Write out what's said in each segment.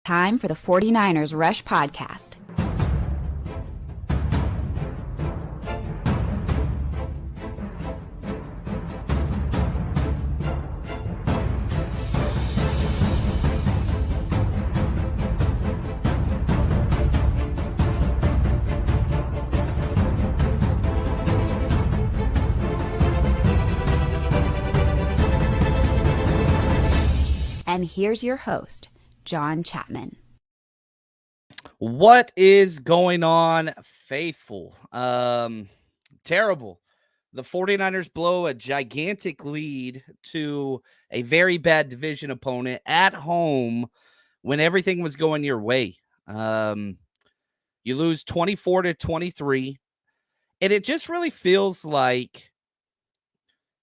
Time for the 49ers Rush Podcast. And here's your host, John Chapman. What is going on, faithful? Terrible. The 49ers blow a gigantic lead to a very bad division opponent at home when everything was going your way. You lose 24-23, and it just really feels like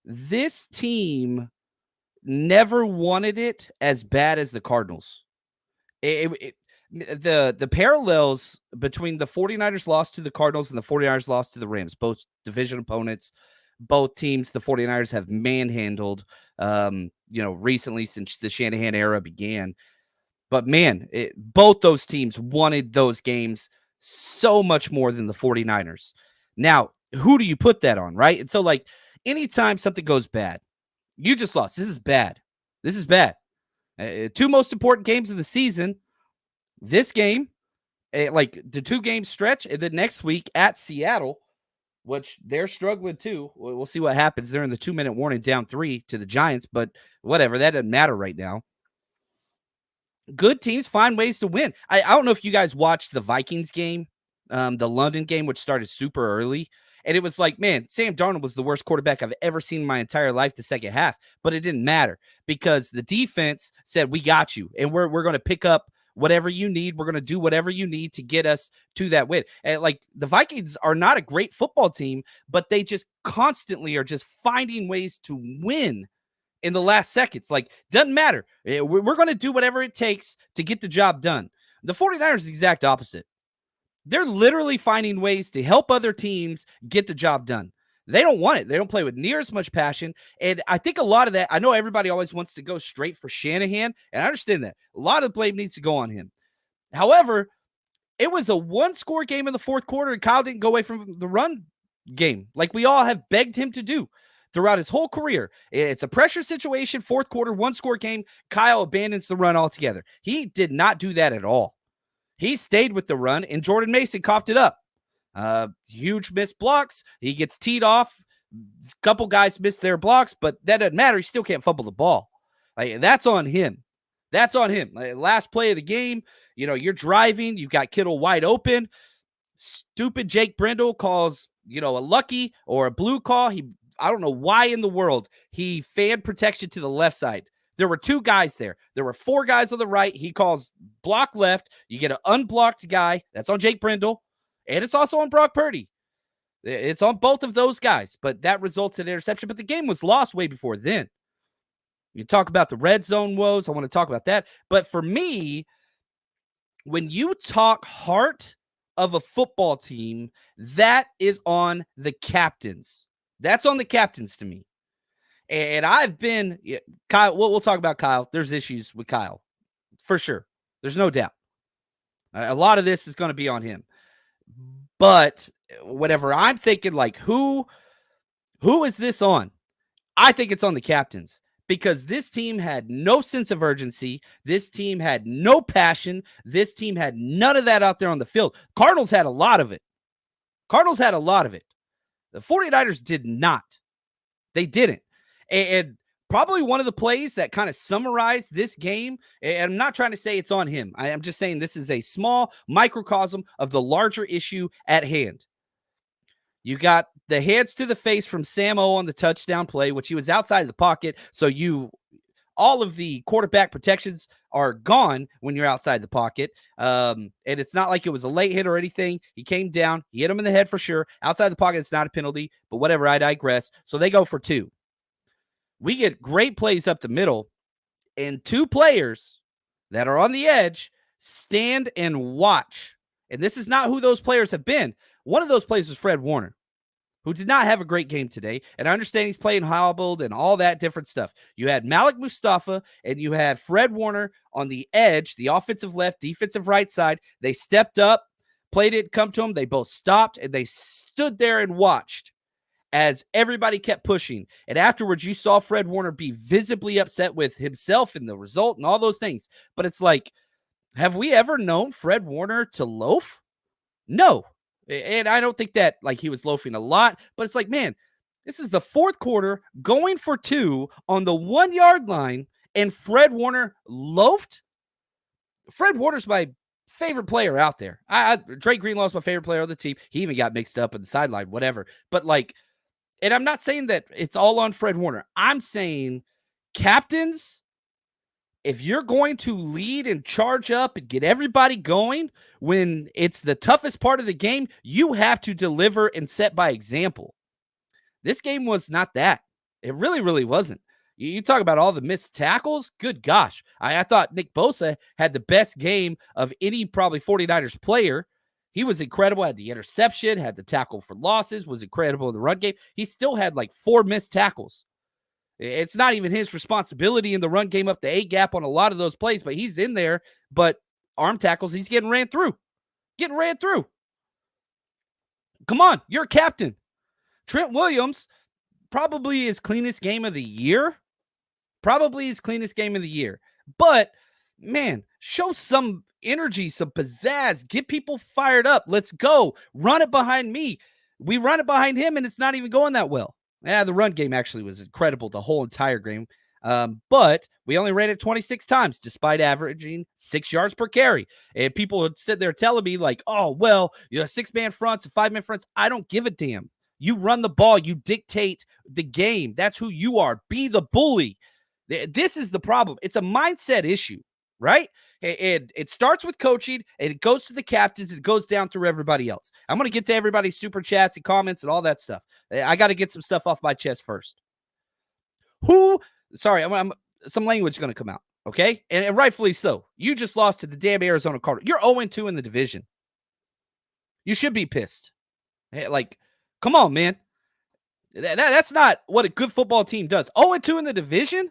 this team never wanted it as bad as the Cardinals. The parallels between the 49ers loss to the Cardinals and the 49ers loss to the Rams, both division opponents, both teams the 49ers have manhandled, recently since the Shanahan era began. But man, both those teams wanted those games so much more than the 49ers. Now, who do you put that on, right? And so, like, anytime something goes bad, you just lost. This is bad. This is bad. Two most important games of the season. This game, like the 2-game stretch, and then next week at Seattle, which they're struggling too. We'll see what happens. They're in the 2-minute warning, down 3 to the Giants, but whatever. That doesn't matter right now. Good teams find ways to win. I don't know if you guys watched the Vikings game, the London game, which started super early. And it was like, man, Sam Darnold was the worst quarterback I've ever seen in my entire life the second half. But it didn't matter because the defense said, we got you. And we're going to pick up whatever you need. We're going to do whatever you need to get us to that win. And like, the Vikings are not a great football team, but they just constantly are just finding ways to win in the last seconds. Like, doesn't matter. We're going to do whatever it takes to get the job done. The 49ers is the exact opposite. They're literally finding ways to help other teams get the job done. They don't want it. They don't play with near as much passion. And I think a lot of that, I know everybody always wants to go straight for Shanahan, and I understand that. A lot of the blame needs to go on him. However, it was a one-score game in the fourth quarter, and Kyle didn't go away from the run game like we all have begged him to do throughout his whole career. It's a pressure situation, fourth quarter, one-score game. Kyle abandons the run altogether. He did not do that at all. He stayed with the run, and Jordan Mason coughed it up. Huge missed blocks. He gets teed off. A couple guys missed their blocks, but that doesn't matter. He still can't fumble the ball. That's on him. That's on him. Last play of the game, you're driving. You've got Kittle wide open. Stupid Jake Brendel calls, a lucky or a blue call. I don't know why in the world he fanned protection to the left side. There were 2 guys there. There were 4 guys on the right. He calls block left. You get an unblocked guy. That's on Jake Brendel. And it's also on Brock Purdy. It's on both of those guys. But that results in interception. But the game was lost way before then. You talk about the red zone woes. I want to talk about that. But for me, when you talk heart of a football team, that is on the captains. That's on the captains to me. And I've been, Kyle, we'll talk about Kyle. There's issues with Kyle, for sure. There's no doubt. A lot of this is going to be on him. But whatever, I'm thinking, like, who is this on? I think it's on the captains because this team had no sense of urgency. This team had no passion. This team had none of that out there on the field. Cardinals had a lot of it. The 49ers did not. They didn't. And probably one of the plays that kind of summarized this game, and I'm not trying to say it's on him. I'm just saying this is a small microcosm of the larger issue at hand. You got the hands to the face from Sam O on the touchdown play, which he was outside of the pocket. So all of the quarterback protections are gone when you're outside the pocket. And it's not like it was a late hit or anything. He came down. He hit him in the head for sure. Outside the pocket, it's not a penalty. But whatever, I digress. So they go for 2. We get great plays up the middle, and 2 players that are on the edge stand and watch. And this is not who those players have been. One of those players was Fred Warner. who did not have a great game today. And I understand he's playing hobbled and all that different stuff. You had Malik Mustafa and you had Fred Warner on the edge, the offensive left, defensive right side. They stepped up, played it, come to them. They both stopped and they stood there and watched as everybody kept pushing. And afterwards, you saw Fred Warner be visibly upset with himself and the result and all those things. But it's like, have we ever known Fred Warner to loaf? No. And I don't think that like he was loafing a lot, but it's like, man, this is the fourth quarter going for 2 on the 1 yard line, and Fred Warner loafed. Fred Warner's my favorite player out there. Drake Greenlaw's my favorite player on the team. He even got mixed up in the sideline, whatever. But like, and I'm not saying that it's all on Fred Warner. I'm saying captains, if you're going to lead and charge up and get everybody going when it's the toughest part of the game, you have to deliver and set by example. This game was not that. It really, really wasn't. You talk about all the missed tackles. Good gosh. I thought Nick Bosa had the best game of any probably 49ers player. He was incredible. Had the interception, had the tackle for losses, was incredible in the run game. He still had like 4 missed tackles. It's not even his responsibility in the run game up the A gap on a lot of those plays, but he's in there. But arm tackles, he's getting ran through. Come on, you're a captain. Trent Williams, probably his cleanest game of the year. But, man, show some energy, some pizzazz. Get people fired up. Let's go. Run it behind me. We run it behind him, and it's not even going that well. Yeah, the run game actually was incredible the whole entire game. But we only ran it 26 times, despite averaging 6 yards per carry. And people would sit there telling me, like, oh, well, 6-man fronts and 5-man fronts. I don't give a damn. You run the ball. You dictate the game. That's who you are. Be the bully. This is the problem. It's a mindset issue, right? And it starts with coaching, and it goes to the captains, and it goes down through everybody else. I'm going to get to everybody's super chats and comments and all that stuff. I got to get some stuff off my chest first. Some language is going to come out, okay? And rightfully so. You just lost to the damn Arizona Cardinals. You're 0-2 in the division. You should be pissed. Like, come on, man. That's not what a good football team does. 0-2 in the division?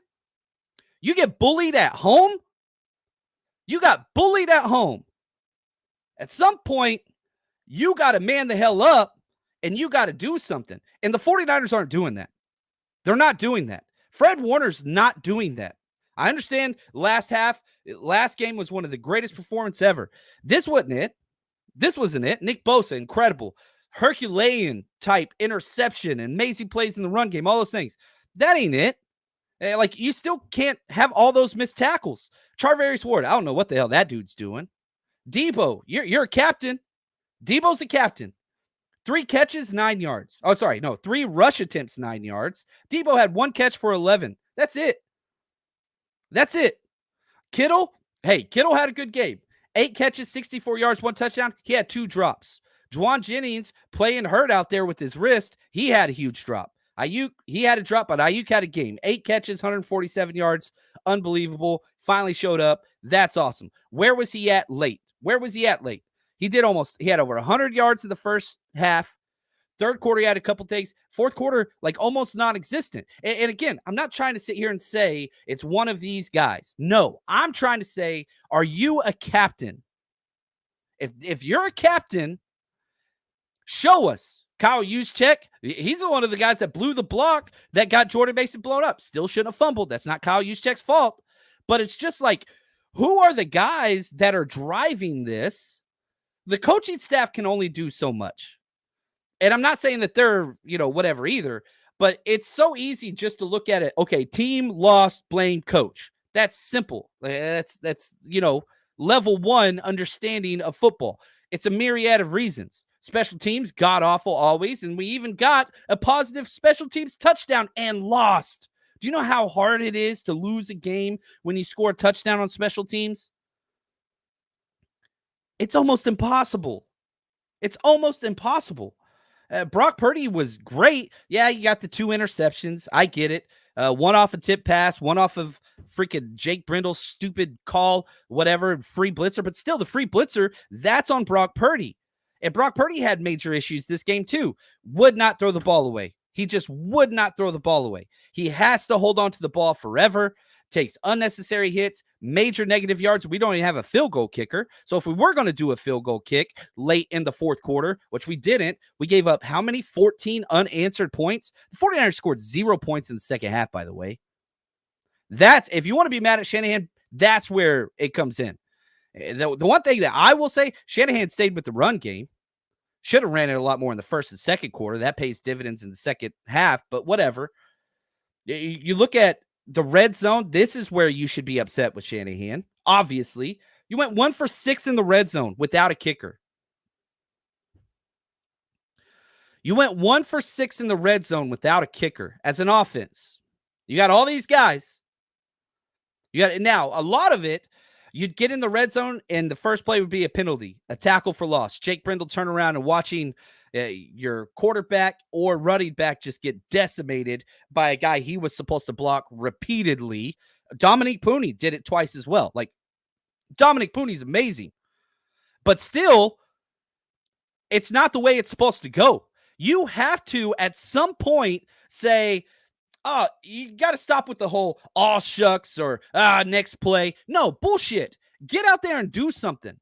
You get bullied at home? You got bullied at home. At some point, you got to man the hell up and you got to do something. And the 49ers aren't doing that. They're not doing that. Fred Warner's not doing that. I understand last game was one of the greatest performances ever. This wasn't it. Nick Bosa, incredible. Herculean type interception and amazing plays in the run game, all those things. That ain't it. Like, you still can't have all those missed tackles. Charvarius Ward, I don't know what the hell that dude's doing. Debo, you're a captain. Debo's a captain. 3 catches, 9 yards. 3 rush attempts, 9 yards. Debo had 1 catch for 11. That's it. Kittle had a good game. 8 catches, 64 yards, 1 touchdown. He had 2 drops. Juwan Jennings playing hurt out there with his wrist. He had a huge drop. Aiyuk, he had a drop, but Aiyuk had a game. 8 catches, 147 yards. Unbelievable. Finally showed up. That's awesome. Where was he at late? He had over 100 yards in the first half. Third quarter, he had a couple takes. Fourth quarter, like almost non-existent. And again, I'm not trying to sit here and say it's one of these guys. No, I'm trying to say, are you a captain? If you're a captain, show us. Kyle Juszczyk, he's one of the guys that blew the block that got Jordan Mason blown up. Still shouldn't have fumbled. That's not Kyle Juszczyk's fault. But it's just like, who are the guys that are driving this? The coaching staff can only do so much. And I'm not saying that they're, whatever either, but it's so easy just to look at it. Okay, team lost, blame coach. That's simple. That's level 1 understanding of football. It's a myriad of reasons. Special teams, god-awful always, and we even got a positive special teams touchdown and lost. Do you know how hard it is to lose a game when you score a touchdown on special teams? It's almost impossible. Brock Purdy was great. Yeah, you got the 2 interceptions. I get it. One off a tip pass, one off of freaking Jake Brindle's stupid call, whatever, free blitzer. But still, the free blitzer, that's on Brock Purdy. And Brock Purdy had major issues this game too. Would not throw the ball away. He just would not throw the ball away. He has to hold on to the ball forever, takes unnecessary hits, major negative yards. We don't even have a field goal kicker. So if we were going to do a field goal kick late in the fourth quarter, which we didn't, we gave up how many? 14 unanswered points. The 49ers scored 0 points in the second half, by the way. That's, if you want to be mad at Shanahan, that's where it comes in. The one thing that I will say, Shanahan stayed with the run game. Should have ran it a lot more in the first and second quarter. That pays dividends in the second half, but whatever. You look at the red zone, this is where you should be upset with Shanahan. Obviously, you went 1 for 6 in the red zone without a kicker. You went 1 for 6 in the red zone without a kicker as an offense. You got all these guys. You got now a lot of it. You'd get in the red zone, and the first play would be a penalty, a tackle for loss. Jake Brendel turn around and watching your quarterback or running back just get decimated by a guy he was supposed to block repeatedly. Dominique Purdy did it twice as well. Like, Dominique Purdy's amazing. But still, it's not the way it's supposed to go. You have to, at some point, say, you got to stop with the whole, oh, shucks, or next play. No, bullshit. Get out there and do something.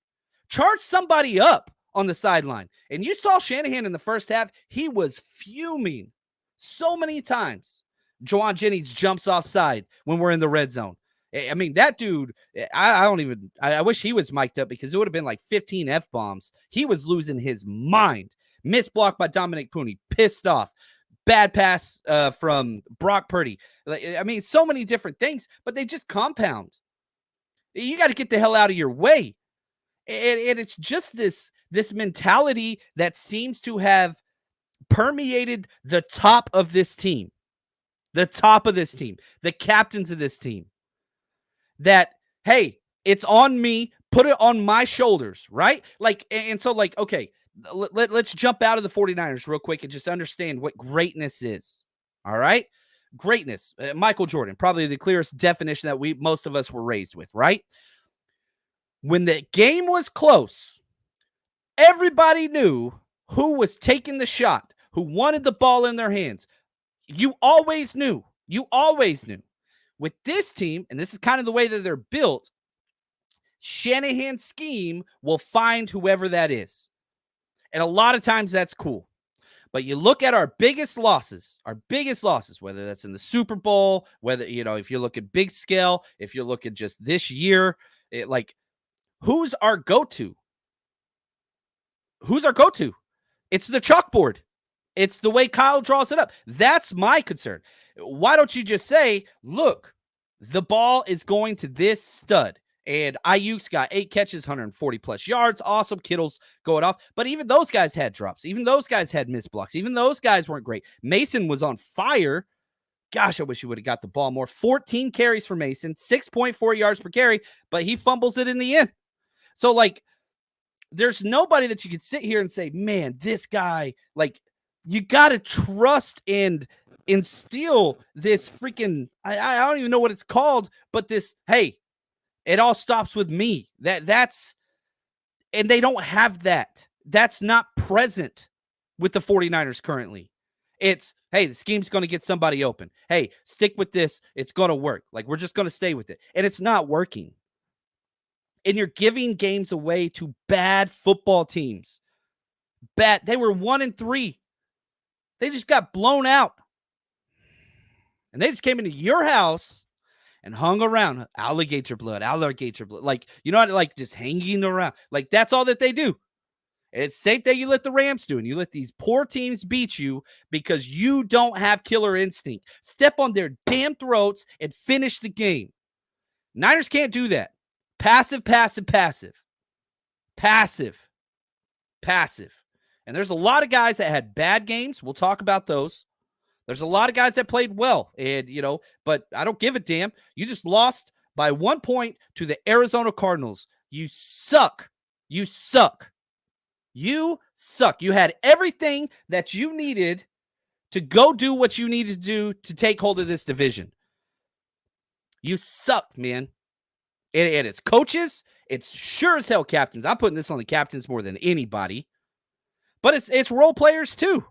Charge somebody up on the sideline. And you saw Shanahan in the first half. He was fuming so many times. Juwan Jennings jumps offside when we're in the red zone. I mean, that dude, I wish he was mic'd up because it would have been like 15 F-bombs. He was losing his mind. Missed block by Dominique Purdy. Pissed off. Bad pass from Brock Purdy. I mean, so many different things, but they just compound. You got to get the hell out of your way. And it's just this mentality that seems to have permeated the top of this team. The top of this team. The captains of this team. That, hey, it's on me. Put it on my shoulders, right? Like, and so, like, okay, let's jump out of the 49ers real quick and just understand what greatness is. All right? Greatness. Michael Jordan, probably the clearest definition that most of us were raised with, right? When the game was close, everybody knew who was taking the shot, who wanted the ball in their hands. You always knew. You always knew. With this team, and this is kind of the way that they're built, Shanahan's scheme will find whoever that is. And a lot of times that's cool. But you look at our biggest losses, whether that's in the Super Bowl, whether, if you look at big scale, if you look at just this year, who's our go-to? Who's our go-to? It's the chalkboard. It's the way Kyle draws it up. That's my concern. Why don't you just say, look, the ball is going to this stud. And Aiyuk's got 8 catches, 140 plus yards. Awesome. Kittle's going off. But even those guys had drops. Even those guys had missed blocks. Even those guys weren't great. Mason was on fire. Gosh, I wish he would have got the ball more. 14 carries for Mason, 6.4 yards per carry, but he fumbles it in the end. So, there's nobody that you could sit here and say, man, this guy, you got to trust and instill this freaking, I don't even know what it's called, but this, hey, it all stops with me. That's, and they don't have that. That's not present with the 49ers currently. It's, hey, the scheme's going to get somebody open. Hey, stick with this. It's going to work. We're just going to stay with it. And it's not working. And you're giving games away to bad football teams. They were 1-3. They just got blown out. And they just came into your house and hung around. Alligator blood. Just hanging around. That's all that they do. And it's the same thing you let the Rams do. And you let these poor teams beat you because you don't have killer instinct. Step on their damn throats and finish the game. Niners can't do that. Passive. And there's a lot of guys that had bad games. We'll talk about those. There's a lot of guys that played well. And, but I don't give a damn. You just lost by 1 point to the Arizona Cardinals. You suck. You had everything that you needed to go do what you needed to do to take hold of this division. You suck, man. And it's coaches. It's sure as hell captains. I'm putting this on the captains more than anybody. But it's role players too.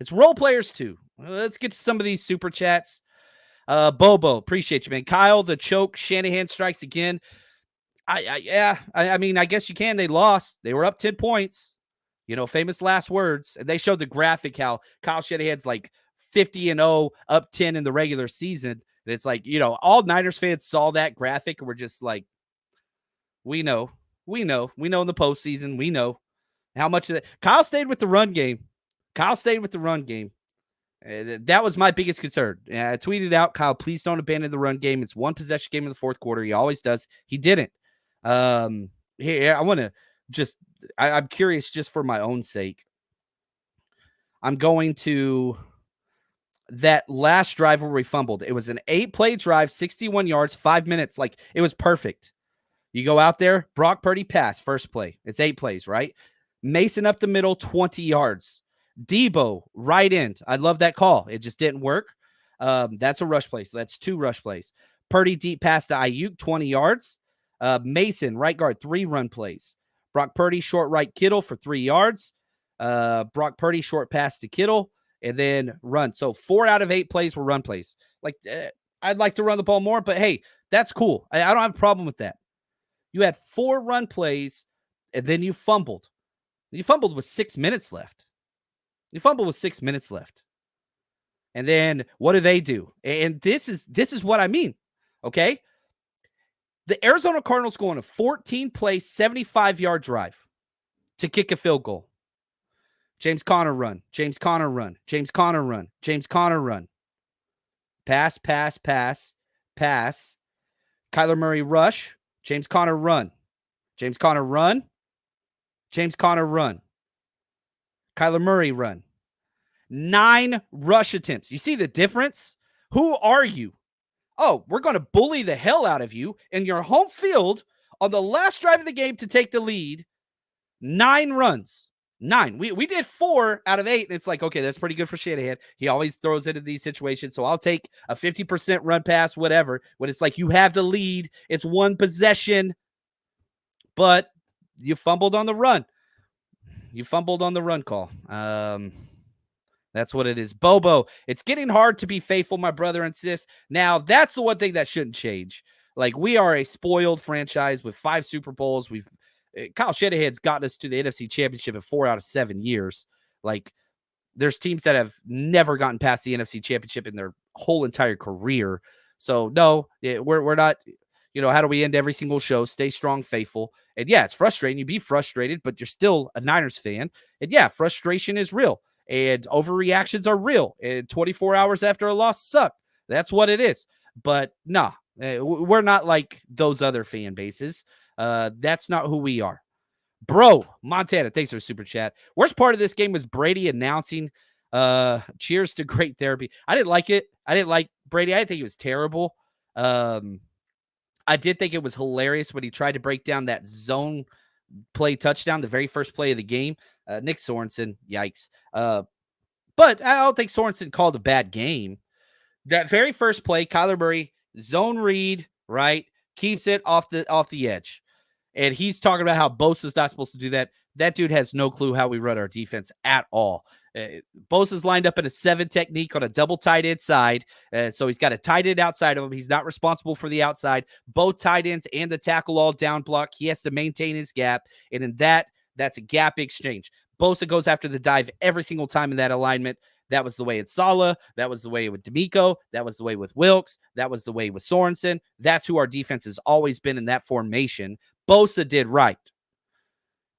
It's role players too. Let's get to some of these super chats. Bobo, appreciate you, man. Kyle, the choke, Shanahan strikes again. I mean, I guess you can. They lost. They were up 10 points. Famous last words. And they showed the graphic how Kyle Shanahan's like 50-0, up 10 in the regular season. And it's like, all Niners fans saw that graphic and were just like, we know in the postseason, we know how much of that. Kyle stayed with the run game. That was my biggest concern. I tweeted out, Kyle, please don't abandon the run game. It's one possession game in the fourth quarter. He always does. He didn't. Here, I want to I'm curious just for my own sake. I'm going to that last drive where we fumbled. It was an 8-play drive, 61 yards, 5 minutes. Like, it was perfect. You go out there, Brock Purdy pass, first play. It's 8 plays, right? Mason up the middle, 20 yards. Debo, right end. I love that call. It just didn't work. That's a rush play. So that's 2 rush plays. Purdy deep pass to Aiyuk, 20 yards. Mason, right guard, 3 run plays. Brock Purdy, short right Kittle for 3 yards. Brock Purdy, short pass to Kittle, and then run. So 4 out of 8 plays were run plays. Like, I'd like to run the ball more, but hey, that's cool. I don't have a problem with that. You had 4 run plays, and then you fumbled. You fumbled with 6 minutes left. And then what do? And this is what I mean. Okay. The Arizona Cardinals go on a 14-play, 75-yard drive to kick a field goal. James Conner run. Pass. Kyler Murray rush. James Conner run. Kyler Murray run. 9 rush attempts. You see the difference? Who are you? Oh, we're going to bully the hell out of you in your home field on the last drive of the game to take the lead. 9 runs. 9. We did 4 out of 8, and it's like, okay, that's pretty good for Shanahan. He always throws it in these situations, so I'll take a 50% run pass, whatever. When it's like you have the lead, it's 1 possession, but you fumbled on the run. Call. That's what it is. Bobo, it's getting hard to be faithful, my brother and sis. Now, that's the one thing that shouldn't change. Like, we are a spoiled franchise with 5 Super Bowls. Kyle Shanahan's gotten us to the NFC Championship in 4 out of 7 years. Like, there's teams that have never gotten past the NFC Championship in their whole entire career. So, no, we're not, how do we end every single show? Stay strong, faithful. And yeah, it's frustrating. You be frustrated, but you're still a Niners fan. And yeah, frustration is real. And overreactions are real. And 24 hours after a loss suck. That's what it is. But nah, we're not like those other fan bases. That's not who we are. Bro, Montana, thanks for the super chat. Worst part of this game was Brady announcing, cheers to great therapy. I didn't like it. I didn't like Brady. I didn't think it was terrible. I did think it was hilarious when he tried to break down that zone play touchdown, the very first play of the game. Nick Sorensen, yikes. But I don't think Sorensen called a bad game. That very first play, Kyler Murray, zone read, right? Keeps it off the edge. And he's talking about how Bosa's not supposed to do that. That dude has no clue how we run our defense at all. Bosa's lined up in a 7 technique on a double tight end side. So he's got a tight end outside of him. He's not responsible for the outside. Both tight ends and the tackle all down block. He has to maintain his gap. And in that's a gap exchange. Bosa goes after the dive every single time in that alignment. That was the way in Saleh. That was the way with D'Amico. That was the way with Wilkes. That was the way with Sorensen. That's who our defense has always been in that formation. Bosa did right.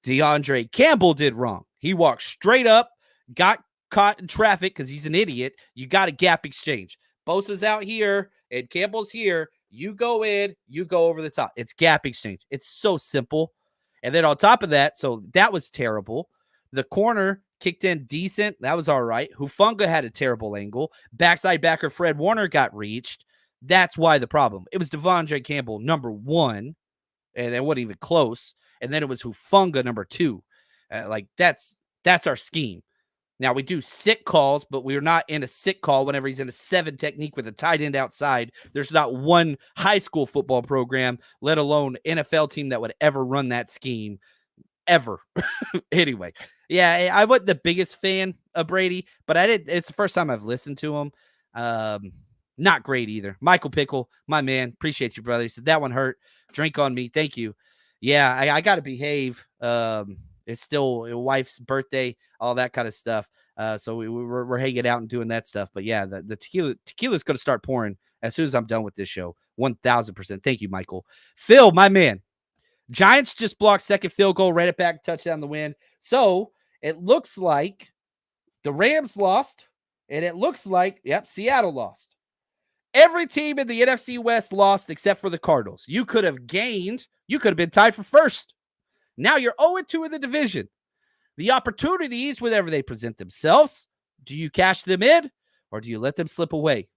DeAndre Campbell did wrong. He walked straight up, got caught in traffic because he's an idiot. You got a gap exchange. Bosa's out here and Campbell's here. You go in, you go over the top. It's gap exchange. It's so simple. And then on top of that, so that was terrible. The corner kicked in decent. That was all right. Hufanga had a terrible angle. Backside backer Fred Warner got reached. That's why the problem. It was Devondre Campbell, number 1, and it wasn't even close. And then it was Hufanga, number 2. That's our scheme. Now, we do sick calls, but we're not in a sick call whenever he's in a 7 technique with a tight end outside. There's not one high school football program, let alone NFL team, that would ever run that scheme, ever. Anyway, Yeah, I wasn't the biggest fan of Brady, but I did. It's the first time I've listened to him. Not great either. Michael Pickle, my man, appreciate you, brother. He said that one hurt. Drink on me, thank you. Yeah, I got to behave. It's still a wife's birthday, all that kind of stuff. So we're hanging out and doing that stuff. But yeah, the tequila's going to start pouring as soon as I'm done with this show. 1000%. Thank you, Michael. Phil, my man. Giants just blocked second field goal, ran it back, touchdown the win. So it looks like the Rams lost, and it looks like, Seattle lost. Every team in the NFC West lost except for the Cardinals. You could have gained. You could have been tied for first. Now you're 0-2 in the division. The opportunities, whenever they present themselves, do you cash them in or do you let them slip away?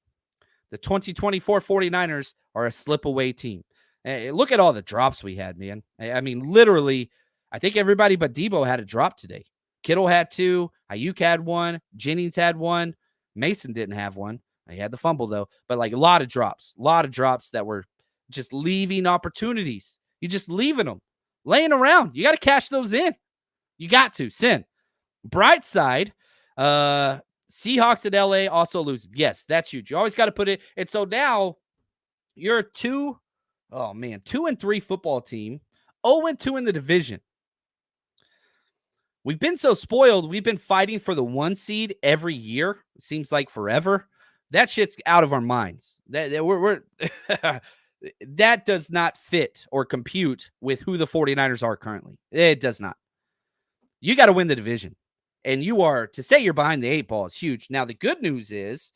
The 2024 49ers are a slip-away team. Look at all the drops we had, man. I mean, literally, I think everybody but Debo had a drop today. Kittle had 2. Aiyuk had 1. Jennings had 1. Mason didn't have 1. He had the fumble, though. But, like, a lot of drops that were just leaving opportunities. You're just leaving them, laying around. You got to cash those in. You got to. Sin. Bright side, Seahawks at LA also losing. Yes, that's huge. You always got to put it. And so now you're 2-3 football team, 0-2 in the division. We've been so spoiled. We've been fighting for the 1 seed every year. It seems like forever. That shit's out of our minds. We're that does not fit or compute with who the 49ers are currently. It does not. You got to win the division. And to say you're behind the 8 ball is huge. Now, the good news is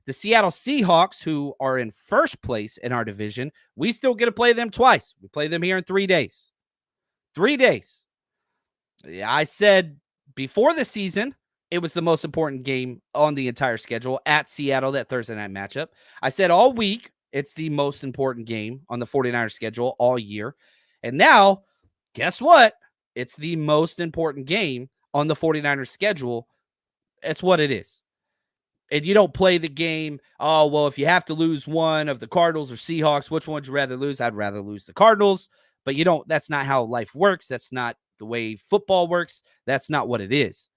the Seattle Seahawks, who are in first place in our division, we still get to play them twice. We play them here in 3 days. 3 days. I said before the season, it was the most important game on the entire schedule at Seattle, that Thursday night matchup. I said all week, it's the most important game on the 49ers schedule all year. And now, guess what? It's the most important game on the 49ers schedule. It's what it is. And you don't play the game, oh, well, if you have to lose one of the Cardinals or Seahawks, which one would you rather lose? I'd rather lose the Cardinals. But that's not how life works. That's not the way football works. That's not what it is.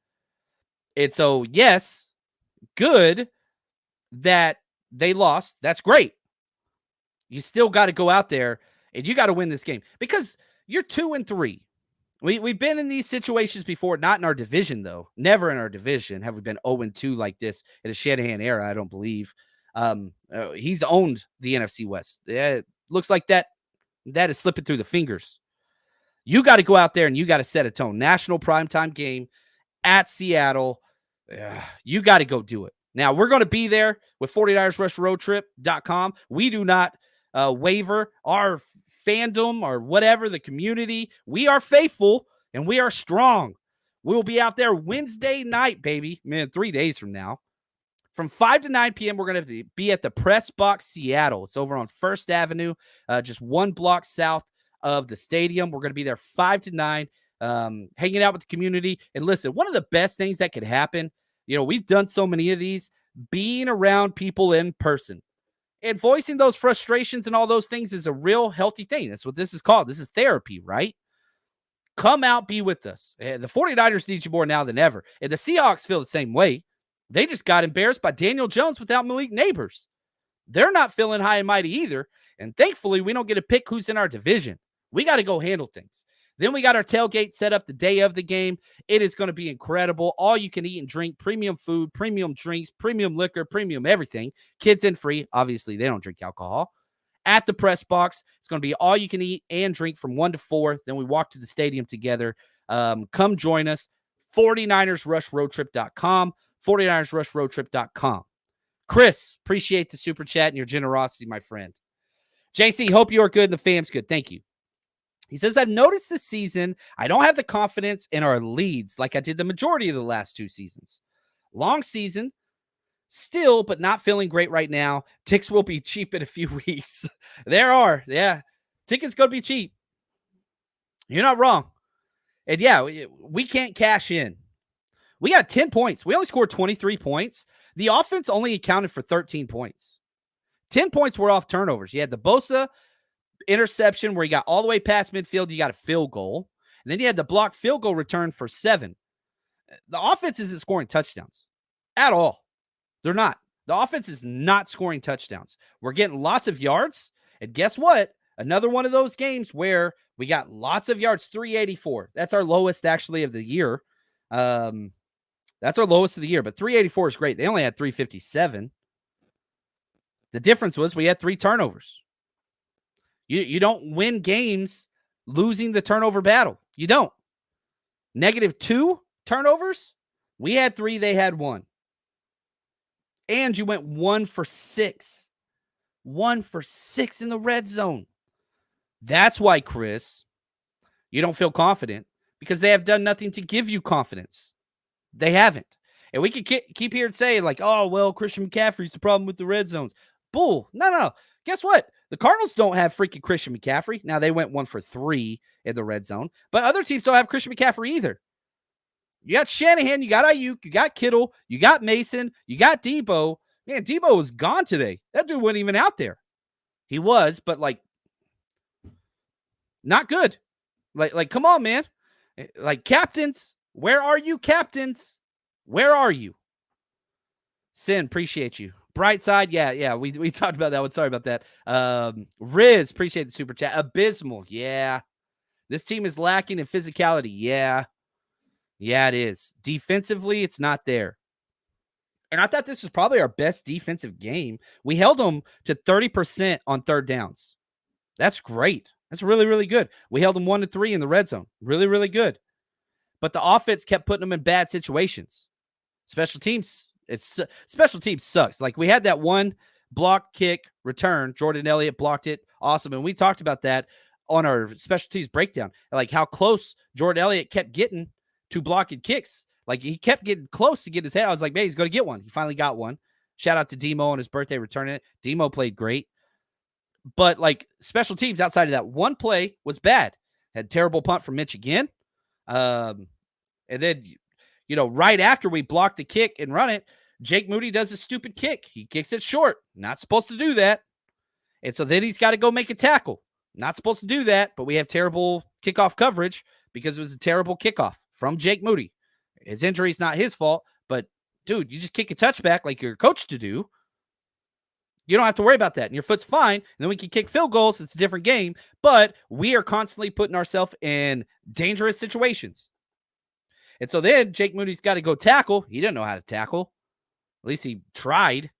And so, yes, good that they lost. That's great. You still got to go out there and you got to win this game because you're 2-3. We've been in these situations before, not in our division, though. Never in our division have we been 0-2 like this in a Shanahan era, I don't believe. He's owned the NFC West. Yeah, it looks like that is slipping through the fingers. You got to go out there and you got to set a tone. National primetime game at Seattle. You got to go do it. Now, we're going to be there with 49ersrushroadtrip.com. We do not waver our fandom or whatever, the community. We are faithful and we are strong. We'll be out there Wednesday night, baby. Man, 3 days from now. From 5 to 9 p.m., we're going to be at the Press Box Seattle. It's over on 1st Avenue, just 1 block south of the stadium. We're going to be there 5 to 9, hanging out with the community. And listen, one of the best things that could happen, we've done so many of these, being around people in person. And voicing those frustrations and all those things is a real healthy thing. That's what this is called. This is therapy, right? Come out, be with us. The 49ers need you more now than ever. And the Seahawks feel the same way. They just got embarrassed by Daniel Jones without Malik Neighbors. They're not feeling high and mighty either. And thankfully, we don't get to pick who's in our division. We got to go handle things. Then we got our tailgate set up the day of the game. It is going to be incredible. All you can eat and drink, premium food, premium drinks, premium liquor, premium everything. Kids in free. Obviously, they don't drink alcohol. At the press box, it's going to be all you can eat and drink from 1 to 4. Then we walk to the stadium together. Come join us. 49ersrushroadtrip.com. 49ersrushroadtrip.com. Chris, appreciate the super chat and your generosity, my friend. JC, hope you are good and the fam's good. Thank you. He says, I've noticed this season, I don't have the confidence in our leads like I did the majority of the last 2 seasons. Long season, still, but not feeling great right now. Ticks will be cheap in a few weeks. There are. Yeah. Tickets going to be cheap. You're not wrong. And yeah, we can't cash in. We got 10 points. We only scored 23 points. The offense only accounted for 13 points. 10 points were off turnovers. You had the Bosa interception where he got all the way past midfield. You got a field goal. And then you had the blocked field goal return for 7. The offense isn't scoring touchdowns at all. They're not. The offense is not scoring touchdowns. We're getting lots of yards. And guess what? Another one of those games where we got lots of yards, 384. That's our lowest actually of the year. That's our lowest of the year, but 384 is great. They only had 357. The difference was we had 3 turnovers. You don't win games losing the turnover battle. You don't. -2 turnovers. We had 3, they had 1. And you went 1 for 6. 1 for 6 in the red zone. That's why, Chris, you don't feel confident, because they have done nothing to give you confidence. They haven't. And we could keep here and say, like, oh, well, Christian McCaffrey's the problem with the red zones. Bull. No. Guess what? The Cardinals don't have freaking Christian McCaffrey. Now, they went 1 for 3 in the red zone, but other teams don't have Christian McCaffrey either. You got Shanahan, you got Aiyuk, you got Kittle, you got Mason, you got Debo. Man, Debo was gone today. That dude wasn't even out there. He was, but like, not good. Like, come on, man. Like, captains, where are you, captains? Where are you? Sin, appreciate you. Bright side, yeah. We talked about that one. Sorry about that. Riz, appreciate the super chat. Abysmal, yeah. This team is lacking in physicality, yeah. Yeah, it is. Defensively, it's not there. And I thought this was probably our best defensive game. We held them to 30% on third downs. That's great. That's really, really good. We held them 1-3 in the red zone. Really, really good. But the offense kept putting them in bad situations. Special teams sucks. Like, we had that one block kick return. Jordan Elliott blocked it. Awesome. And we talked about that on our special teams breakdown. Like, how close Jordan Elliott kept getting to blocking kicks. Like, he kept getting close to get his head. I was like, man, he's going to get one. He finally got one. Shout out to Demo on his birthday returning it. Demo played great. But, like, special teams outside of that one play was bad. Had terrible punt from Mitch again. And then, right after we blocked the kick and run it, Jake Moody does a stupid kick. He kicks it short. Not supposed to do that. And so then he's got to go make a tackle. Not supposed to do that, but we have terrible kickoff coverage because it was a terrible kickoff from Jake Moody. His injury is not his fault, but, dude, you just kick a touchback like you're coached to do. You don't have to worry about that, and your foot's fine, and then we can kick field goals. It's a different game, but we are constantly putting ourselves in dangerous situations. And so then Jake Moody's got to go tackle. He didn't know how to tackle. At least he tried.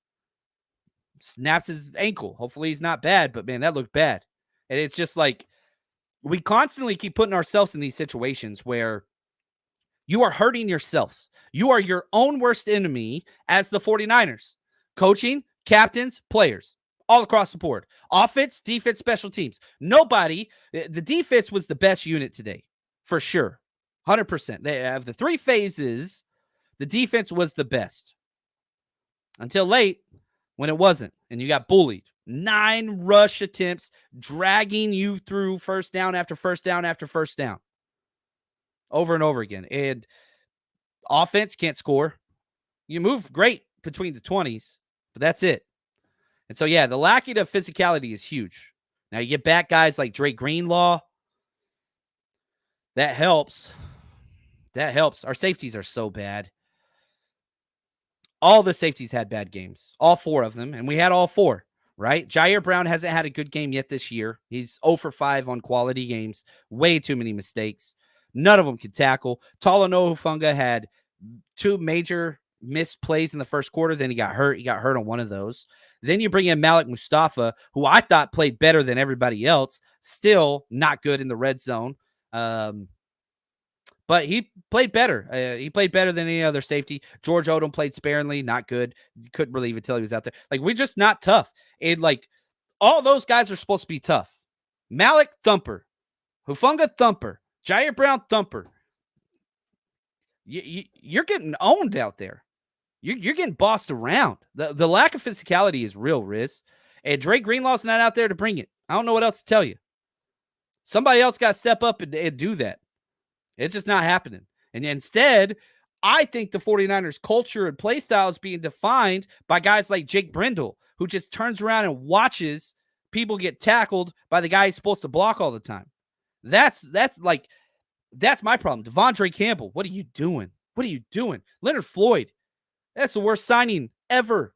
Snaps his ankle. Hopefully he's not bad, but, man, that looked bad. And it's just like, we constantly keep putting ourselves in these situations where you are hurting yourselves. You are your own worst enemy as the 49ers. Coaching, captains, players, all across the board. Offense, defense, special teams. Nobody, the defense was the best unit today, for sure. 100%. They have the 3 phases. The defense was the best. Until late, when it wasn't, and you got bullied. 9 rush attempts, dragging you through first down after first down after first down. Over and over again. And offense can't score. You move great between the 20s, but that's it. And so, yeah, the lacking of physicality is huge. Now, you get back guys like Dre Greenlaw. That helps. That helps. Our safeties are so bad. All the safeties had bad games. All 4 of them. And we had all 4. Right? Jair Brown hasn't had a good game yet this year. He's 0 for 5 on quality games. Way too many mistakes. None of them could tackle. Talanoa Hufanga had 2 major missed plays in the first quarter. Then he got hurt. He got hurt on one of those. Then you bring in Malik Mustafa, who I thought played better than everybody else. Still not good in the red zone. But he played better. He played better than any other safety. George Odom played sparingly, not good. You couldn't believe it till he was out there. Like, we're just not tough. And, like, all those guys are supposed to be tough. Malik, thumper. Hufanga, thumper. Jair Brown, thumper. You're getting owned out there. You're getting bossed around. The lack of physicality is real, Riz. And Dre Greenlaw's not out there to bring it. I don't know what else to tell you. Somebody else got to step up and do that. It's just not happening. And instead, I think the 49ers culture and play style is being defined by guys like Jake Brendel, who just turns around and watches people get tackled by the guy he's supposed to block all the time. That's my problem. Devondre Campbell, what are you doing? What are you doing? Leonard Floyd, that's the worst signing ever.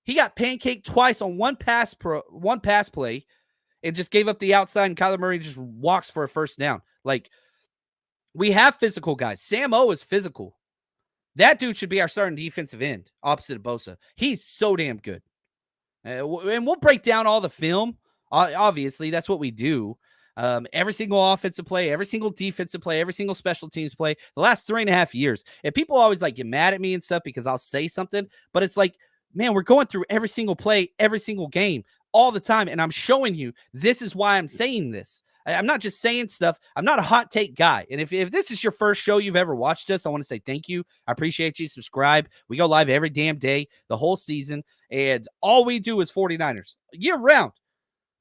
He got pancaked twice on one pass play and just gave up the outside, and Kyler Murray just walks for a first down. Like, we have physical guys. Sam O is physical. That dude should be our starting defensive end, opposite of Bosa. He's so damn good. And we'll break down all the film. Obviously, that's what we do. Every single offensive play, every single defensive play, every single special teams play, the last 3.5 years. And people always like get mad at me and stuff because I'll say something, but it's like, man, we're going through every single play, every single game, all the time. And I'm showing you, this is why I'm saying this. I'm not just saying stuff. I'm not a hot take guy. And if this is your first show you've ever watched us, I want to say thank you. I appreciate you. Subscribe. We go live every damn day, the whole season. And all we do is 49ers year round.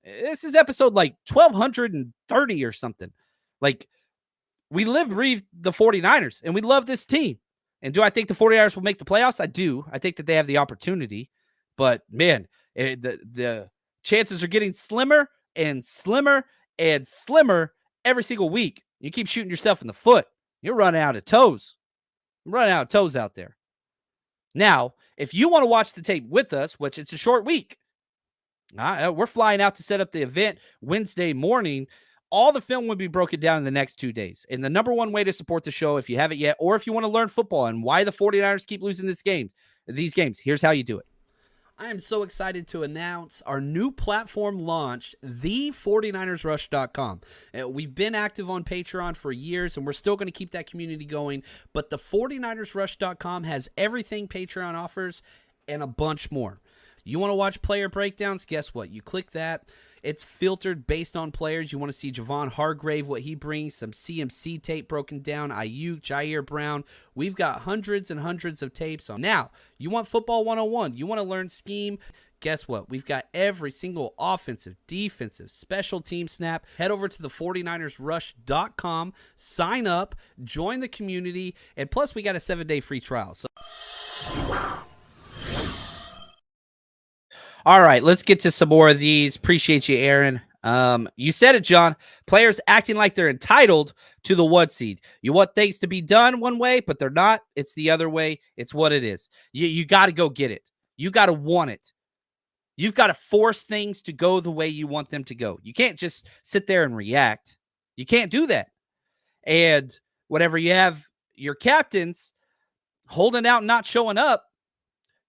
This is episode like 1230 or something. Like, we breathe the 49ers, and we love this team. And do I think the 49ers will make the playoffs? I do. I think that they have the opportunity. But, man, the chances are getting slimmer and slimmer and slimmer every single week. You keep shooting yourself in the foot. You're running out of toes. I'm running out of toes out there. Now, if you want to watch the tape with us, which it's a short week, we're flying out to set up the event Wednesday morning. All the film will be broken down in the next 2 days. And the number one way to support the show, if you haven't yet, or if you want to learn football and why the 49ers keep losing these games, here's how you do it. I am so excited to announce our new platform launched, the49ersrush.com. We've been active on Patreon for years, and we're still going to keep that community going. But the 49ersrush.com has everything Patreon offers and a bunch more. You want to watch player breakdowns? Guess what? You click that. It's filtered based on players. You want to see Javon Hargrave, what he brings, some CMC tape broken down, Aiyuk, Jair Brown. We've got hundreds and hundreds of tapes on. Now, you want football 101. You want to learn scheme. Guess what? We've got every single offensive, defensive, special team snap. Head over to the 49ersrush.com, sign up, join the community, and plus we got a 7-day free trial. So, all right, let's get to some more of these. Appreciate you, Aaron. You said it, John. Players acting like they're entitled to the 1 seed. You want things to be done one way, but they're not. It's the other way. It's what it is. You got to go get it. You got to want it. You've got to force things to go the way you want them to go. You can't just sit there and react. You can't do that. And whenever you have your captains holding out and not showing up,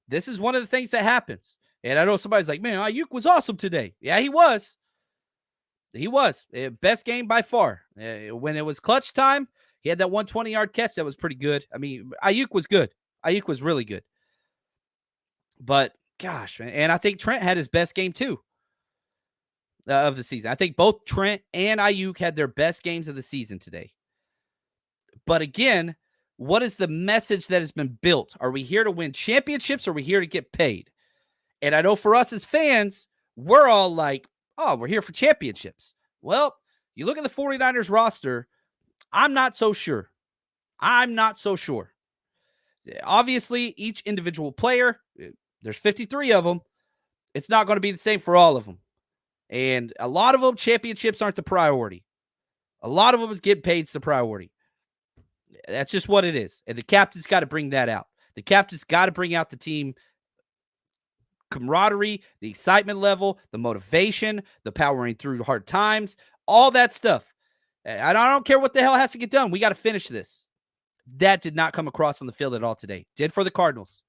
this is one of the things that happens. And I know somebody's like, man, Aiyuk was awesome today. Yeah, he was. He was. Best game by far. When it was clutch time, he had that 120-yard catch that was pretty good. I mean, Aiyuk was good. Aiyuk was really good. But, gosh, man. And I think Trent had his best game, too, of the season. I think both Trent and Aiyuk had their best games of the season today. But, again, what is the message that has been built? Are we here to win championships, or are we here to get paid? And I know for us as fans, we're all like, oh, we're here for championships. Well, you look at the 49ers roster, I'm not so sure. Obviously, each individual player, there's 53 of them. It's not going to be the same for all of them. And a lot of them, championships aren't the priority. A lot of them is getting paid's the priority. That's just what it is. And the captain's got to bring that out. The captain's got to bring out the team camaraderie, the excitement level, the motivation, the powering through hard times, all that stuff. I don't care what the hell has to get done. We got to finish this. That did not come across on the field at all today. Did for the Cardinals.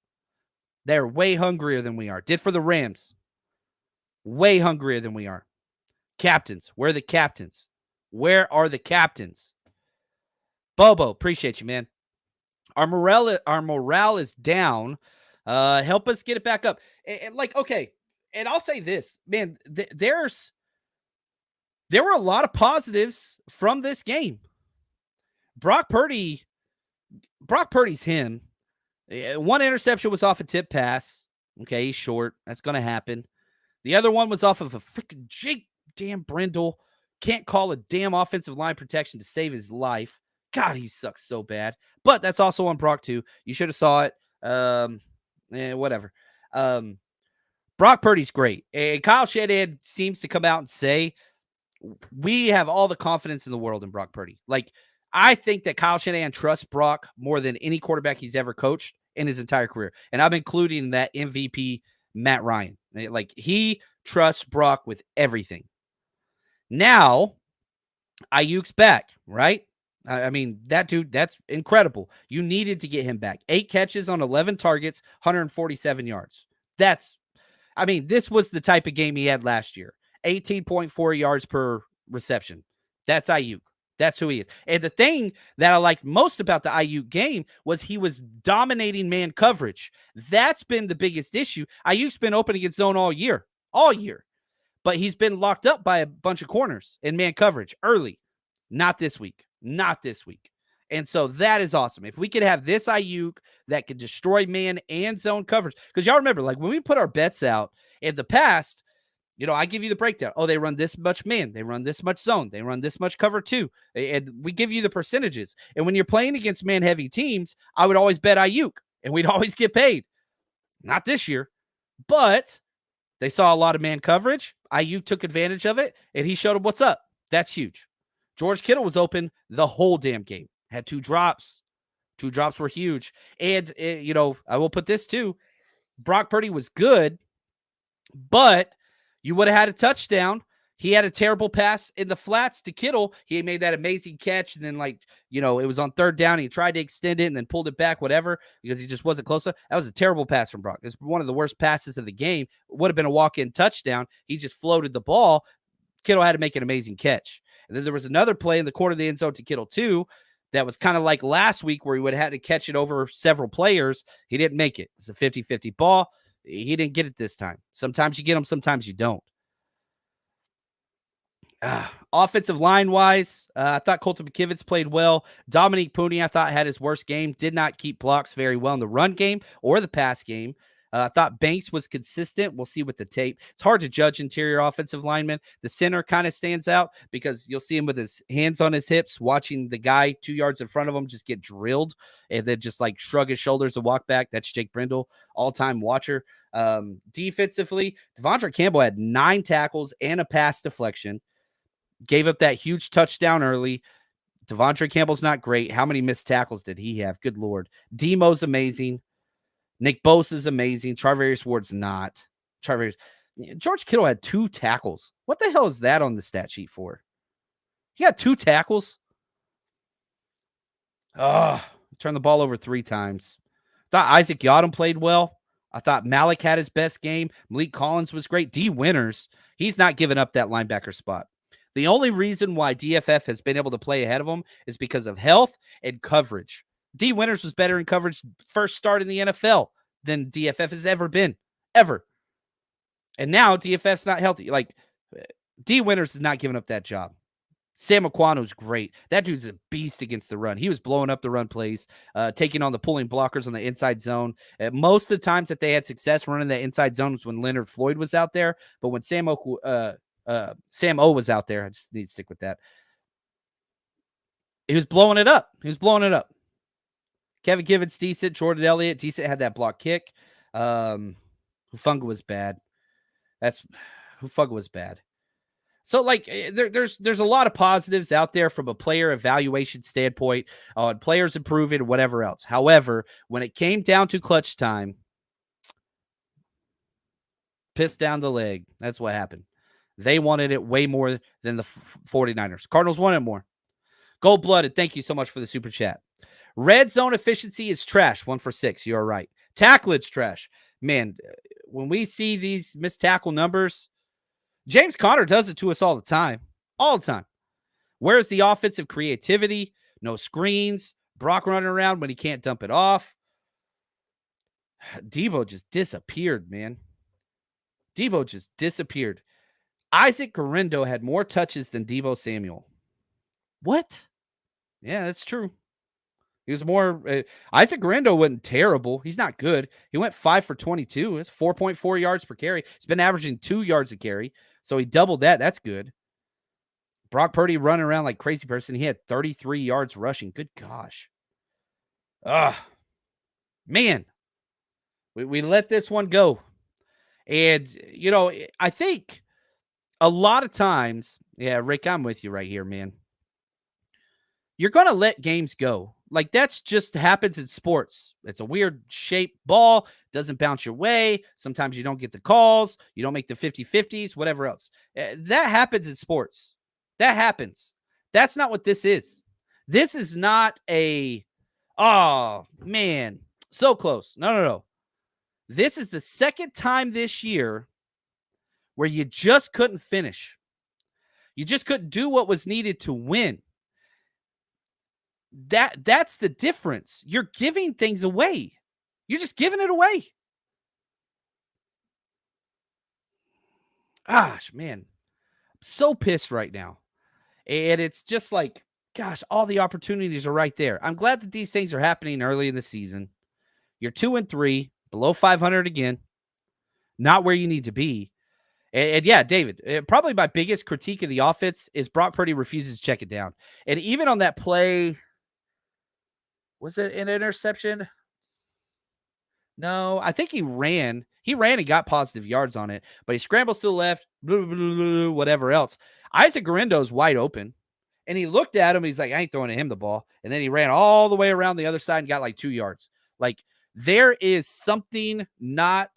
They're way hungrier than we are. Did for the Rams. Way hungrier than we are. Captains. Where are the captains? Where are the captains? Bobo, appreciate you, man. Our morale is down. Help us get it back up. And okay, and I'll say this, man, there were a lot of positives from this game. Brock Purdy's him. One interception was off a tip pass. Okay, he's short. That's going to happen. The other one was off of a freaking damn Brindle. Can't call a damn offensive line protection to save his life. God, he sucks so bad. But that's also on Brock too. You should have saw it. Whatever. Brock Purdy's great. And Kyle Shanahan seems to come out and say, we have all the confidence in the world in Brock Purdy. Like, I think that Kyle Shanahan trusts Brock more than any quarterback he's ever coached in his entire career. And I'm including that MVP, Matt Ryan. Like, he trusts Brock with everything. Now, Aiyuk's back, right? I mean, that dude, that's incredible. You needed to get him back. 8 catches on 11 targets, 147 yards. This was the type of game he had last year. 18.4 yards per reception. That's Aiyuk. That's who he is. And the thing that I liked most about the Aiyuk game was he was dominating man coverage. That's been the biggest issue. Aiyuk's been open against zone all year. But he's been locked up by a bunch of corners in man coverage early. Not this week. And so that is awesome. If we could have this Aiyuk that could destroy man and zone coverage, because y'all remember, like when we put our bets out in the past, I give you the breakdown. Oh, they run this much man. They run this much zone. They run this much cover 2. And we give you the percentages. And when you're playing against man-heavy teams, I would always bet Aiyuk, and we'd always get paid. Not this year, but they saw a lot of man coverage. Aiyuk took advantage of it, and he showed them what's up. That's huge. George Kittle was open the whole damn game. Had 2 drops. 2 drops were huge. And, I will put this too. Brock Purdy was good, but you would have had a touchdown. He had a terrible pass in the flats to Kittle. He made that amazing catch, and then, it was on 3rd down. He tried to extend it and then pulled it back, whatever, because he just wasn't close enough. That was a terrible pass from Brock. It's one of the worst passes of the game. It would have been a walk-in touchdown. He just floated the ball. Kittle had to make an amazing catch. And then there was another play in the corner of the end zone to Kittle, too, that was kind of like last week where he would have had to catch it over several players. He didn't make it. It's a 50-50 ball. He didn't get it this time. Sometimes you get them, sometimes you don't. Offensive line-wise, I thought Colton McKivitz played well. Dominique Puni, I thought, had his worst game. Did not keep blocks very well in the run game or the pass game. I thought Banks was consistent. We'll see with the tape. It's hard to judge interior offensive linemen. The center kind of stands out because you'll see him with his hands on his hips, watching the guy 2 yards in front of him just get drilled and then just shrug his shoulders and walk back. That's Jake Brindle, all-time watcher. Defensively, Devondre Campbell had 9 tackles and a pass deflection. Gave up that huge touchdown early. Devondre Campbell's not great. How many missed tackles did he have? Good Lord. Demo's amazing. Nick Bosa's amazing. Charvarius Ward's not. George Kittle had 2 tackles. What the hell is that on the stat sheet for? He had 2 tackles? Turned the ball over 3 times. Thought Isaac Yadam played well. I thought Malik had his best game. Malik Collins was great. D. Winters, he's not giving up that linebacker spot. The only reason why DFF has been able to play ahead of him is because of health and coverage. D. Winters was better in coverage first start in the NFL than DFF has ever been, ever. And now DFF's not healthy. D. Winters is not giving up that job. Sam Aquano's great. That dude's a beast against the run. He was blowing up the run plays, taking on the pulling blockers on the inside zone. Most of the times that they had success running the inside zone was when Leonard Floyd was out there. But when Sam O was out there, I just need to stick with that. He was blowing it up. Kevin Givens, decent. Jordan Elliott, decent. Had that block kick. Hufanga was bad. Hufanga was bad. So, there's a lot of positives out there from a player evaluation standpoint on players improving and whatever else. However, when it came down to clutch time, pissed down the leg. That's what happened. They wanted it way more than the 49ers. Cardinals wanted more. Gold-blooded, thank you so much for the super chat. Red zone efficiency is trash. 1 for 6. You're right. Tacklage trash. Man, when we see these missed tackle numbers, James Conner does it to us all the time. All the time. Where's the offensive creativity? No screens. Brock running around when he can't dump it off. Debo just disappeared, man. Debo just disappeared. Isaac Guerrero had more touches than Debo Samuel. What? Yeah, that's true. He was more. Isaac Guerrero wasn't terrible. He's not good. He went 5 for 22. It's 4.4 yards per carry. He's been averaging 2 yards a carry. So he doubled that. That's good. Brock Purdy running around like crazy person. He had 33 yards rushing. Good gosh. Man. We let this one go. And, I think a lot of times, yeah, Rick, I'm with you right here, man. you're going to let games go. Like, that's just happens in sports. It's a weird shaped ball, doesn't bounce your way. Sometimes you don't get the calls, you don't make the 50-50s, whatever else. That happens in sports. That happens. That's not what this is. This is not a, oh, man, so close. No. This is the second time this year where you just couldn't finish. You just couldn't do what was needed to win. That's the difference. You're giving things away. You're just giving it away. Gosh, man. I'm so pissed right now. And it's just like, gosh, all the opportunities are right there. I'm glad that these things are happening early in the season. You're 2-3, below 500 again. Not where you need to be. And yeah, David, probably my biggest critique of the offense is Brock Purdy refuses to check it down. And even on that play, was it an interception? No, I think he ran. He ran and got positive yards on it, but he scrambles to the left, blah, blah, blah, blah, whatever else. Isaac Guerindo's wide open, and he looked at him. He's like, I ain't throwing him the ball. And then he ran all the way around the other side and got like 2 yards. Like, there is something not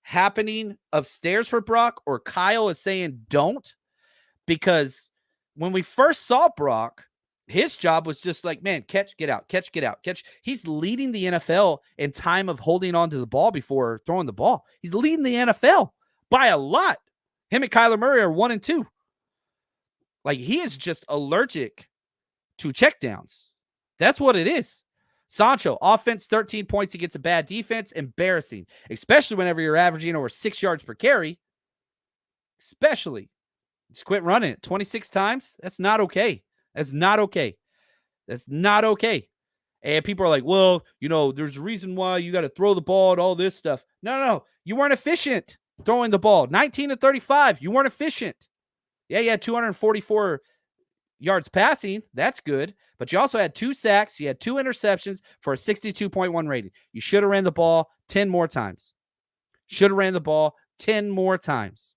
happening upstairs for Brock, or Kyle is saying don't, because when we first saw Brock, his job was just like, man, catch, get out, catch, get out, catch. He's leading the NFL in time of holding on to the ball before throwing the ball. He's leading the NFL by a lot. Him and Kyler Murray are 1 and 2. Like, he is just allergic to checkdowns. That's what it is. Sancho, offense, 13 points against a bad defense. Embarrassing, especially whenever you're averaging over 6 yards per carry. Especially. Just quit running it 26 times. That's not okay. That's not okay. That's not okay. And people are like, well, there's a reason why you got to throw the ball and all this stuff. No. You weren't efficient throwing the ball. 19-35. You weren't efficient. Yeah, you had 244 yards passing. That's good. But you also had 2 sacks. You had 2 interceptions for a 62.1 rating. You should have ran the ball 10 more times. Should have ran the ball 10 more times.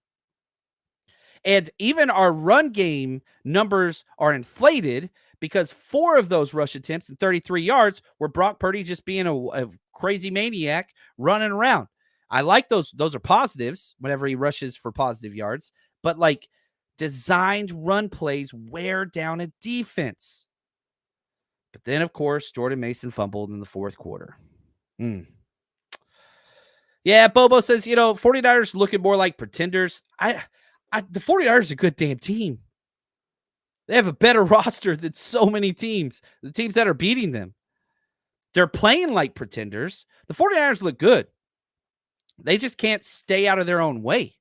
And even our run game numbers are inflated because 4 of those rush attempts and 33 yards were Brock Purdy just being a crazy maniac running around. I like those. Those are positives whenever he rushes for positive yards. But like, designed run plays wear down a defense. But then, of course, Jordan Mason fumbled in the 4th quarter. Yeah, Bobo says, 49ers looking more like pretenders. The 49ers are a good damn team. They have a better roster than so many teams, the teams that are beating them. They're playing like pretenders. The 49ers look good. They just can't stay out of their own way.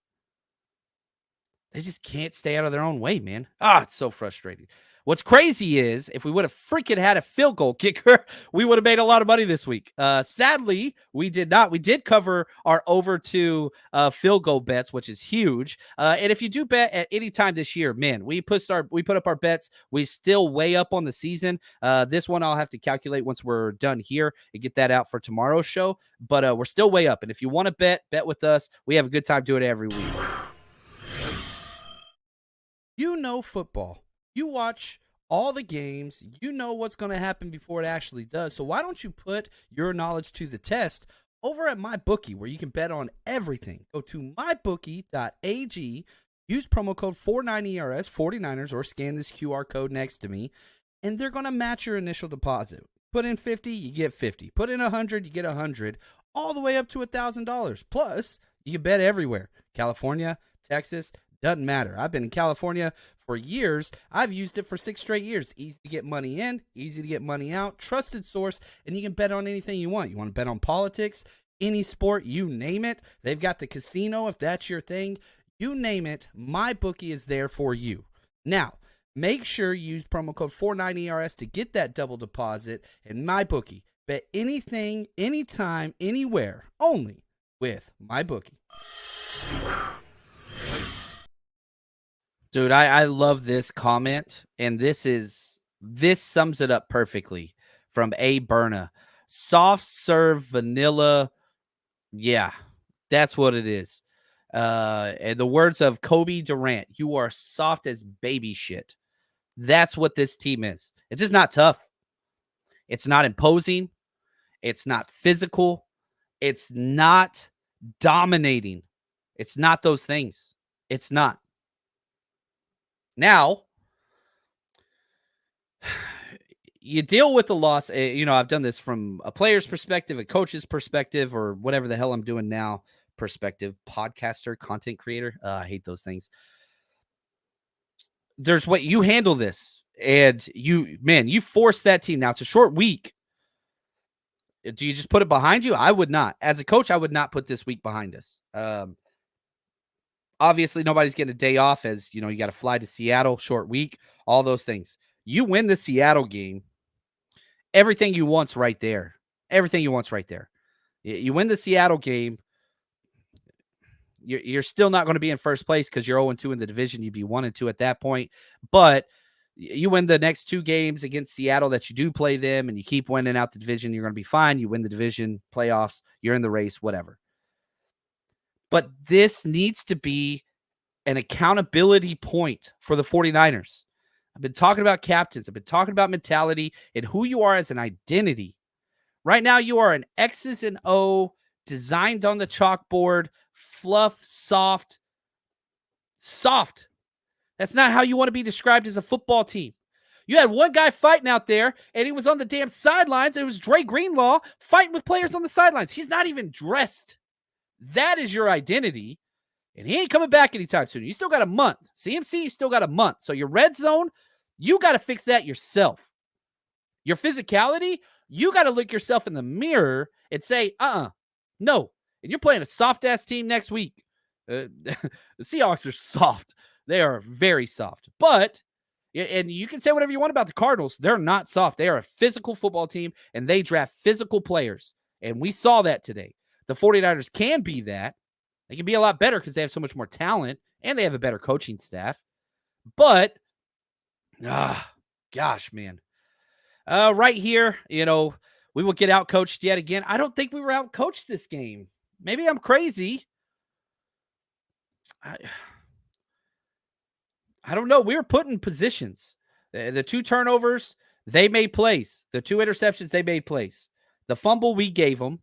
They just can't stay out of their own way, man. It's so frustrating. What's crazy is if we would have freaking had a field goal kicker, we would have made a lot of money this week. Sadly, we did not. We did cover our over 2 field goal bets, which is huge. And if you do bet at any time this year, man, we put up our bets. We still way up on the season. This one I'll have to calculate once we're done here and get that out for tomorrow's show. But we're still way up. And if you want to bet with us. We have a good time doing it every week. Football. You watch all the games. You know what's going to happen before it actually does. So why don't you put your knowledge to the test over at MyBookie, where you can bet on everything. Go to mybookie.ag, use promo code 49ERS, 49ers, or scan this QR code next to me, and they're going to match your initial deposit. Put in 50, you get 50. Put in 100, you get 100, all the way up to $1,000. Plus, you can bet everywhere. California, Texas, doesn't matter. I've been in California for years. I've used it for 6 straight years. Easy to get money in, easy to get money out, trusted source, and you can bet on anything you want. You want to bet on politics, any sport, you name it. They've got the casino if that's your thing. You name it, MyBookie is there for you. Now, make sure you use promo code 49ERS to get that double deposit. And MyBookie, bet anything, anytime, anywhere, only with MyBookie. Dude, I love this comment, and this sums it up perfectly from A. Berna. Soft serve vanilla. Yeah, that's what it is. And the words of Kobe Durant, you are soft as baby shit. That's what this team is. It's just not tough. It's not imposing. It's not physical. It's not dominating. It's not those things. It's not. Now, you deal with the loss. I've done this from a player's perspective, a coach's perspective, or whatever the hell I'm doing now perspective, podcaster, content creator. I hate those things. There's what you handle this, and you force that team. Now it's a short week. Do you just put it behind you? I would not. As a coach, I would not put this week behind us. Obviously, nobody's getting a day off, as you got to fly to Seattle, short week, all those things. You win the Seattle game, everything you want's right there. Everything you want's right there. You win the Seattle game, you're still not going to be in first place because you're 0-2 in the division. You'd be 1-2 at that point. But you win the next 2 games against Seattle that you do play them, and you keep winning out the division, you're going to be fine. You win the division, playoffs, you're in the race, whatever. But this needs to be an accountability point for the 49ers. I've been talking about captains. I've been talking about mentality and who you are as an identity. Right now, you are an X's and O, designed on the chalkboard, fluff, soft. That's not how you want to be described as a football team. You had one guy fighting out there, and he was on the damn sidelines. It was Dre Greenlaw fighting with players on the sidelines. He's not even dressed. That is your identity, and he ain't coming back anytime soon. You still got a month. CMC, you still got a month. So your red zone, you got to fix that yourself. Your physicality, you got to look yourself in the mirror and say, no. And you're playing a soft-ass team next week. The Seahawks are soft. They are very soft. But, and you can say whatever you want about the Cardinals, they're not soft. They are a physical football team, and they draft physical players. And we saw that today. The 49ers can be that. They can be a lot better because they have so much more talent, and they have a better coaching staff. But, gosh, man. Right here, we will get out-coached yet again. I don't think we were out-coached this game. Maybe I'm crazy. I don't know. We were put in positions. The 2 turnovers, they made plays. The 2 interceptions, they made plays. The fumble, we gave them.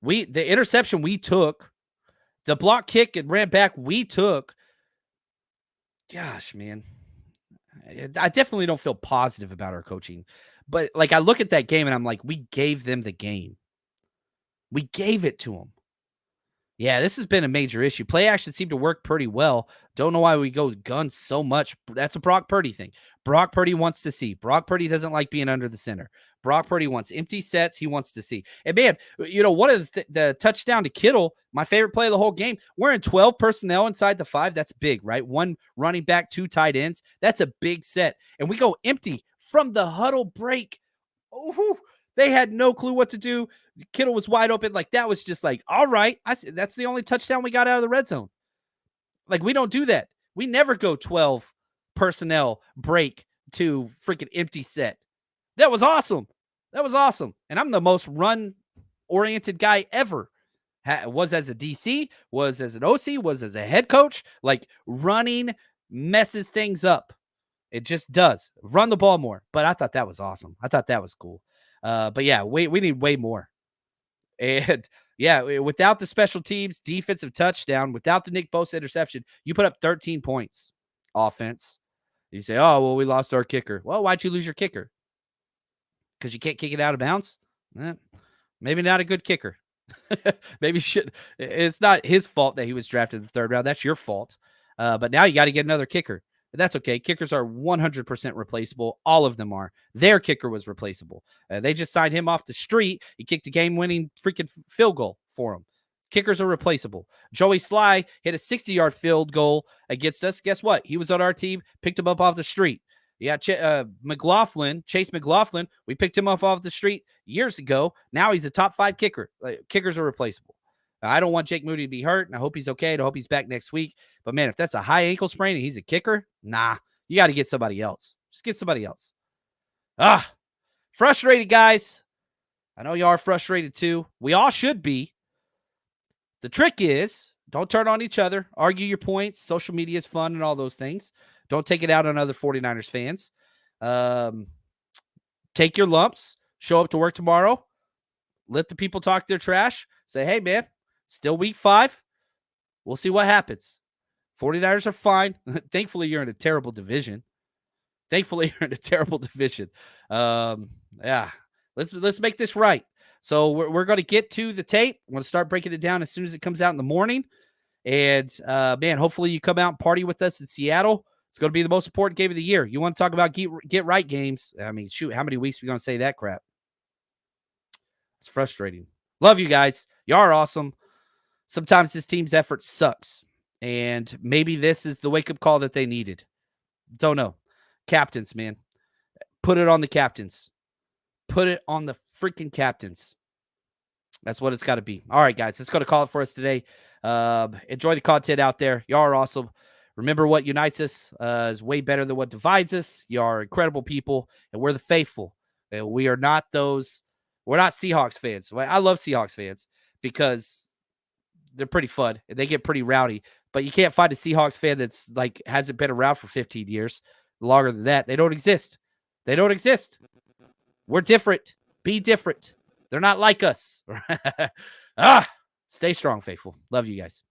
The interception, we took. The block kick and ran back, we took. Gosh, man. I definitely don't feel positive about our coaching. But, I look at that game, and I'm like, we gave them the game. We gave it to them. Yeah, this has been a major issue. Play action seemed to work pretty well. Don't know why we go guns so much. That's a Brock Purdy thing. Brock Purdy wants to see. Brock Purdy doesn't like being under the center. Brock Purdy wants empty sets. He wants to see. And, man, one of the touchdown to Kittle, my favorite play of the whole game, we're in 12 personnel inside the 5. That's big, right? 1 running back, 2 tight ends. That's a big set. And we go empty from the huddle break. Oh, they had no clue what to do. Kittle was wide open. That was just all right. That's the only touchdown we got out of the red zone. We don't do that. We never go 12 personnel break to freaking empty set. That was awesome. And I'm the most run-oriented guy ever. Was as a DC, was as an OC, was as a head coach. Running messes things up. It just does. Run the ball more. But I thought that was awesome. I thought that was cool. But yeah, we need way more. And yeah, without the special teams defensive touchdown, without the Nick Bosa interception, you put up 13 points offense. You say, oh, well, we lost our kicker. Well, why'd you lose your kicker? Because you can't kick it out of bounds? Maybe not a good kicker. Maybe you should. It's not his fault that he was drafted in the 3rd round. That's your fault. But now you got to get another kicker. But that's okay. Kickers are 100% replaceable. All of them are. Their kicker was replaceable. They just signed him off the street. He kicked a game-winning freaking field goal for him. Kickers are replaceable. Joey Sly hit a 60-yard field goal against us. Guess what? He was on our team, picked him up off the street. Yeah, Chase McLaughlin, we picked him up off the street years ago. Now he's a top 5 kicker. Kickers are replaceable. I don't want Jake Moody to be hurt, and I hope he's okay, and I hope he's back next week. But, man, if that's a high ankle sprain and he's a kicker, nah, you got to get somebody else. Just get somebody else. Frustrated, guys. I know you are frustrated, too. We all should be. The trick is, don't turn on each other. Argue your points. Social media is fun and all those things. Don't take it out on other 49ers fans. Take your lumps. Show up to work tomorrow. Let the people talk their trash. Say, hey, man, still week 5. We'll see what happens. 49ers are fine. Thankfully, you're in a terrible division. Yeah, let's make this right. So we're going to get to the tape. I'm going to start breaking it down as soon as it comes out in the morning. And, man, hopefully you come out and party with us in Seattle. It's going to be the most important game of the year. You want to talk about get right games? I mean, shoot, how many weeks are we going to say that crap? It's frustrating. Love you guys. You are awesome. Sometimes this team's effort sucks. And maybe this is the wake-up call that they needed. Don't know. Captains, man. Put it on the captains. Put it on the freaking captains. That's what it's got to be. All right, guys. Let's go to call it for us today. Enjoy the content out there. Y'all are awesome. Remember, what unites us is way better than what divides us. You are incredible people, and we're the faithful. And we are not those. We're not Seahawks fans. I love Seahawks fans because they're pretty fun and they get pretty rowdy. But you can't find a Seahawks fan that's like hasn't been around for 15 years. Longer than that, they don't exist. They don't exist. We're different. Be different. They're not like us. Stay strong, faithful. Love you guys.